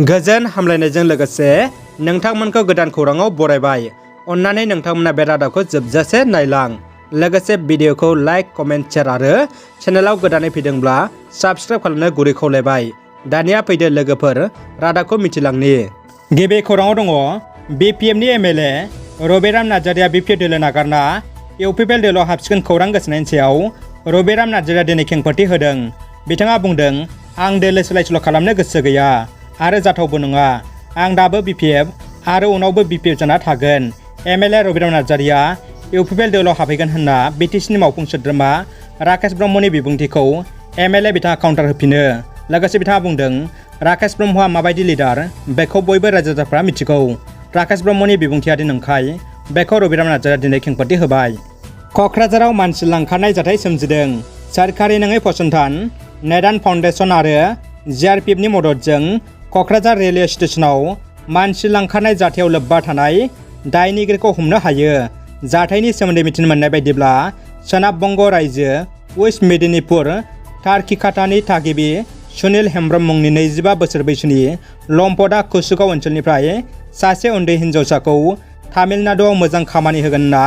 गोजोन हामलायनायजों लोगोसे नोंथांमोनखौ गोदान खौराङाव बरायबाय। अन्नानै नोंथांमोना बे रादाबखौ जोबजासे नायलां। लोगोसे भिडिअखौ लाइक, कमेन्ट, शेयार आरो चेनेलाव गोदानै फैदोंब्ला साबस्क्राइब खालामनो गुरै खावलायबाय। दानिया फैदो लोगोफोर रादाबखौ मिथिलांनि। गिबि खौराङाव दङ BPFनि MLA रबिराम नार्जारिया BPF दोलो नागारना इउपिपिएल दोलोआव हाबसिगोन खौरां गोसारनायनि सायाव रबिराम नार्जारिया दिनै खेंफोरथि होदों। बिथाङा बुंदों, आं दोलो सोलाय-सोल' खालामनो गोसो गैया आरो जाथावबो नङा। आं दाबो BPF आरो उनावबो BPF जाना थागोन। MLA रबिराम नार्जारिया इउपिपिएल दोलोआव हाबहैगोन होनना BTCनि मावफुं सोद्रोमा राकेश ब्रह्मनि बिबुंथिखौ MLA बिथाङा काउन्टार होफिनो। लोगोसे बिथाङा बुंदों, राकेश ब्रह्मआ माबायदि लिडार बेखौ बयबो रायजो राजाफ्रा मिथिगौ। राकेश ब्रह्मनि बिबुंथिया नंखाय, बेखौ रबिराम नार्जारिया दिनै खेंफोरथि होबाय। क'क्राझाराव मानसि लांखारनाय जाथाय सोमजिदों। सोरखारि नङै फसंथान नेदान फाउन्डेसन आरो JRPFनि मददजों क'क्राझार रेलवे स्टेशनाव मानसि लांखारनाय जाथायाव लोब्बा थानाय दायनिगिरिखौ हमनो हायो। जाथायनि सोमोन्दै मिथिनो मोननाय बायदिब्ला सोनाब बंग रायजो वेस्ट मेदिनीपुर तारकिखाटानि थागिबि सुनील हेम्ब्रम मुंनि 25 बोसोर बैसोनि लम्पटआ कुसुगाव ओनसोलनिफ्राय सासे उन्दै हिन्जावसाखौ तामिलनाडुआव मोजां खामानि होगोन होनना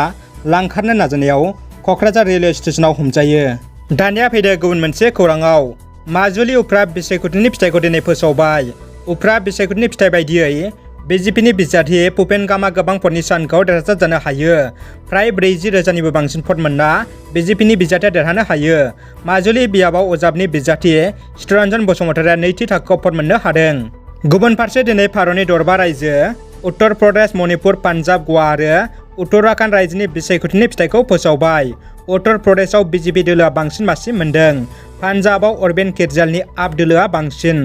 लांखारनो नाजानायाव क'क्राझार रेलवे स्टेशनाव हमजायो। दानिया फैदो गुबुन मोनसे खौराङाव। माजुलि उफ्रा बिसायख'थिनि फिथाइखौ दिनै फोसावबाय। उफ्रा बिसायख'थिनि फिथाइ बायदियै BJPनि बिजाथि भुपेन गामा गोबां भटनि सानखौ देरहासार जानो हायो। फ्राय 40,000निबो बांसिन भट मोनना BJPनि बिजाथिया देरहानो हायो। माजुलि बियाबाव अजाबनि बिजाथि चित्तरन्जन बसुमतारिया नैथि थाखोआव भट मोननो हादों। गुबुन फारसे दिनै भारतनि दरबा रायजो उत्तर प्रदेश, मणिपुर, पान्जाब, गवा आरो उत्तराखन्ड रायजोनि बिसायख'थिनि फिथाइखौ फोसावबाय। उत्तर प्रदेशआव BJP दोलोआ बांसिन मासि मोनदों। पान्जाबाव अरविन्द केजरिवालनि आप दोलोआ बांसिन।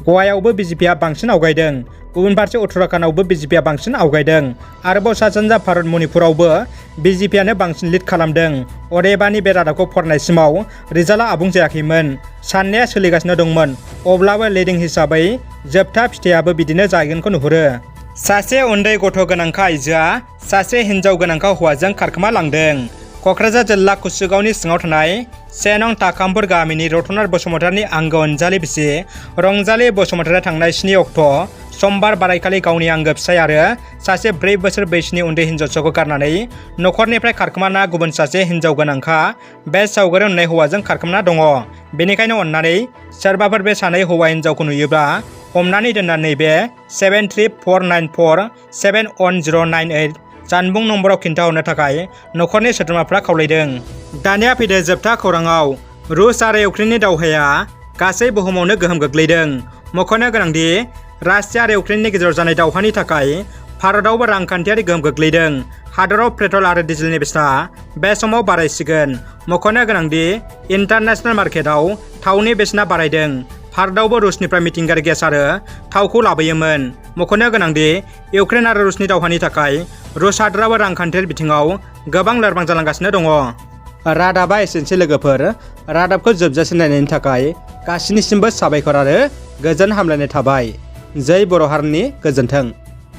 गवायावबो BJPआ बांसिन आवगायदों। गुबुन फारसे उत्तराखन्डआवबो BJPआ बांसिन आवगायदों। आरोबाव सा-सानजा भारत मणिपुरावबो BJPआनो बांसिन लिड खालामदों। अदेबानि बे रादाबखौ फरायनायसिमाव रिजाल्टआ आबुं जायाखैमोन। साननाया सोलिगासिनो दंमोन। अब्लाबो लिडिं हिसाबै जोबथा फिथाइयाबो बिदिनो जाहैगोनखौ नुहुरो। सासे उन्दै गथ' गोनांखा आइजोआ सासे हिन्जाव गोनांखा हौवाजों खारखोमा लांदों। क'क्राझार जिल्ला कुसुगावनि सिङाव थानाय 1 नं ताकामपुर गामिनि रतनार बसुमतारिनि आंगो अनजालि बिसि रंजालि बसुमतारिया थांनाय 7 अक्ट' समबार बारायखालि गावनि आंगो फिसाय आरो सासे 4 बोसोर बैसोनि उन्दै हिन्जावसाखौ गारनानै न'खरनिफ्राय खारखोमाना गुबुन सासे हिन्जाव गोनांखा बे सावगारियाव नुनाय हौवाजों खारखोमाना दङ। बेनिखायनो अन्नानै सोरबाफोर बे सानै हौवा हिन्जावखौ नुयोब्ला हमनानै दोनना नैबे 7349471098 जानबुं नम्बराव खिन्थाहरनो थाखाय न'खरनि सोद्रोमाफ्रा खावलायदों। दानिया फैदो जोबथा खौराङाव। रुस आरो इउक्रेननि दावहाया गासै बुहुमावनो गोहोम गोग्लैदों। मख'नो गोनांदि रासिया आरो इउक्रेननि गेजेराव जानाय दावहानि थाखाय भारतआवबो रांखान्थियारि गोहोम गोग्लैदों। हादराव पेट्रल आरो डिजेलनि बेसेना बे समाव बारायसिगोन। मख'नो गोनांदि इन्टारनेशनेल मार्केटआव थावनि बेसेना बारायदों। भारतआवबो रुसनिफ्राय मिथिंगायारि गेस आरो थावखौ लाबोयोमोन। मख'नो गोनांदि इउक्रेन आरो रुसनि दावहानि थाखाय रुस हादराबो रांखान्थियारि बिथिङाव गोबां लोरबां जालांगासिनो दङ। रादाबा एसेनोसै लोगोफोर। रादाबखौ जोबजासे नायनायनि थाखाय गासिनिसिमबो साबायखर आरो गोजोन हामलायनाय थाबाय। जै बर' हारिनि गोजोन्थों।